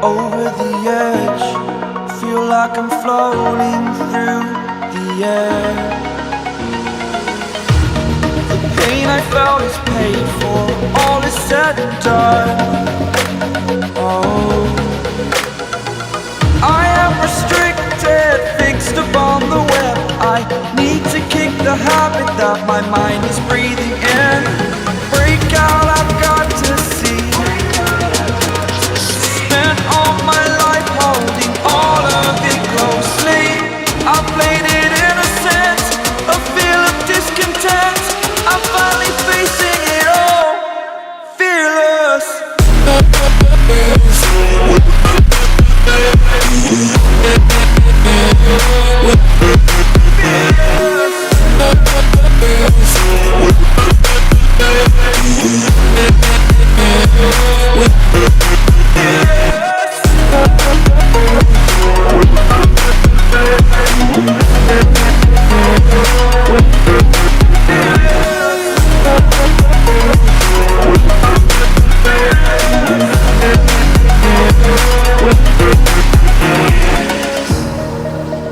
Over the edge, feel like I'm floating through the air. The pain I felt is paid for, all is said and done. Oh, I am restricted, fixed upon the web. I need to kick the habit that my mind is breathing in. Break out, I've got to see. Spent all my life holding all of it closely. I played it innocent, a feel of discontent. I'm finally facing it all, fearless.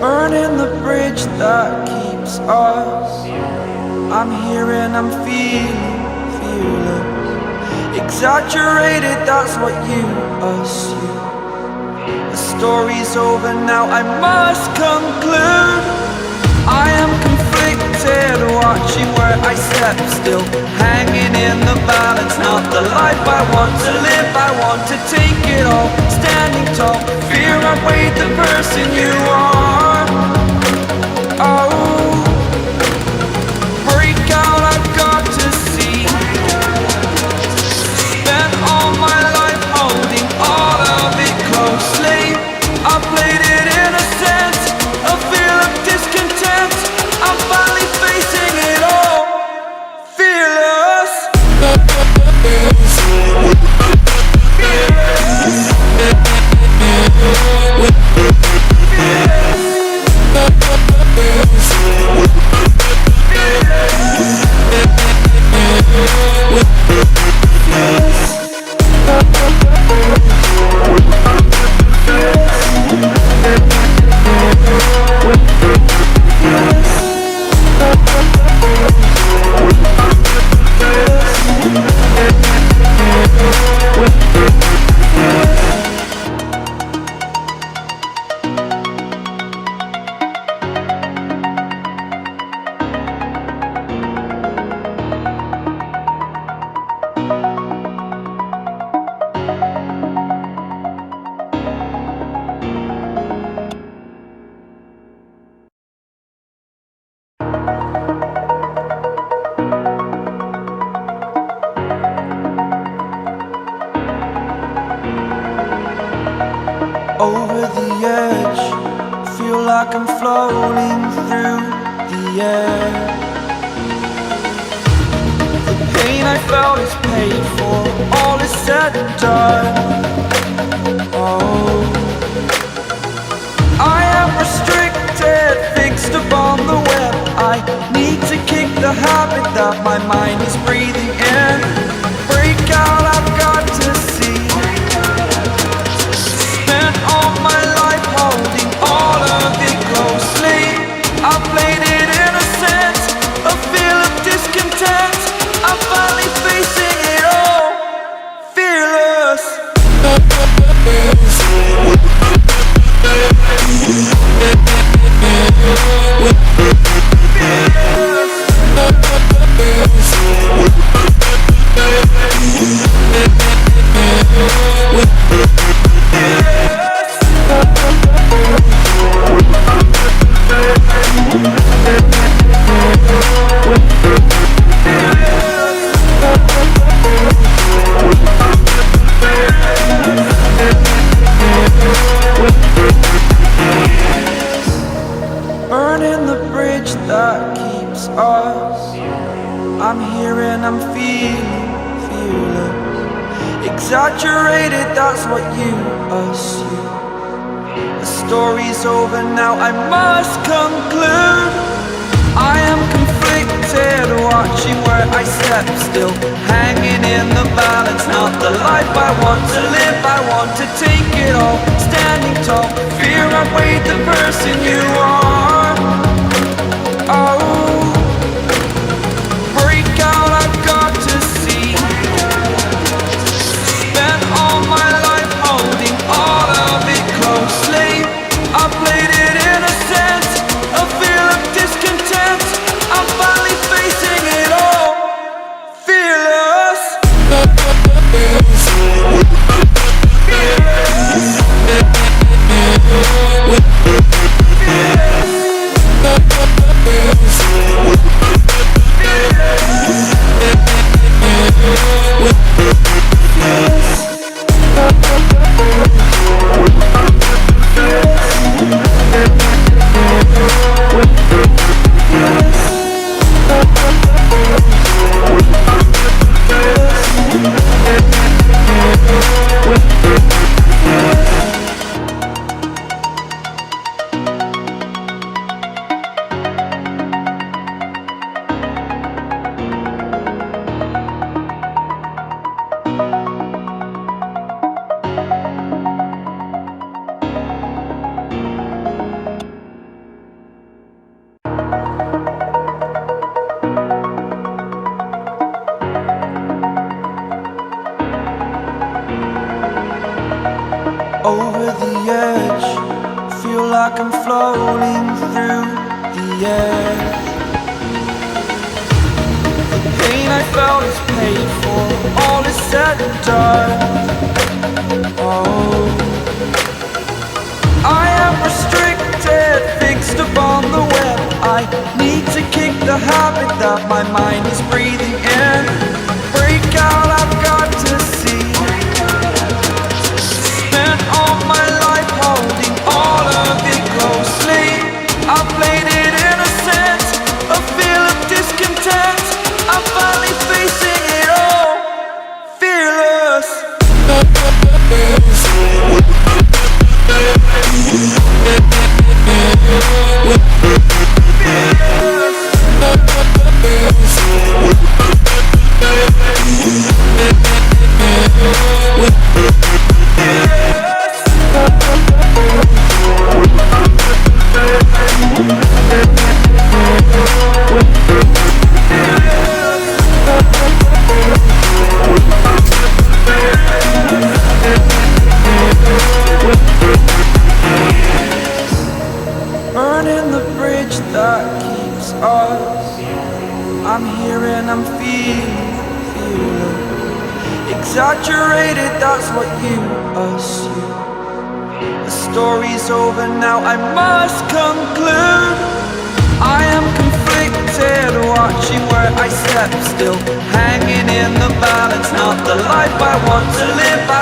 Burning the bridge that keeps us. I'm here and I'm feeling fearless. Exaggerated, that's what you assume. The story's over now, I must conclude. I am conflicted, watching where I step still, hanging in the balance. Not the life I want to live, I want to take it all. Standing tall, fear outweighed the person you are. Oh, break out, I've got to see. Spent all my life holding all of it closely. I played it innocent, a feel of discontent. I'm finally facing it all, fearless. Over the edge, feel like I'm floating through the air. The pain I felt is paid for, all is said and done. Oh, I am restricted, fixed upon the web. I need to kick the habit that my mind is breathing in. Break out, I've got to see. Spent all my life holding all of it closely. I played it innocent, a feel of discontent. I'm finally facing it all, fearless. Burning the bridge that keeps us. I'm here and I'm feeling fearless. Exaggerated, that's what you assume. The story's over now, I must conclude. still hanging in the balance. Not the life I want to live, I want to take it all. Standing tall, fear outweighed the person you are. Oh, break out, I've got to see. Spent all my life holding all of it closely. I played it innocent, a feel of discontent. I'm finally facing it all, fearless. Over the edge, feel like I'm floating through the air. The pain I felt is paid for, all is said and done. Oh, I am restricted, fixed upon the web. I need to kick the habit that my mind is breathing in. Break out, I've got to see. All my life holding all of it closely. I played it innocent, a feel of discontent. I'm finally facing it all, fearless. Burning the bridge that keeps us. I'm here and I'm feeling. Exaggerated, that's what you assume. The story's over now, I must conclude. I am conflicted, watching where I step, still hanging in the balance. Not the life I want to live, I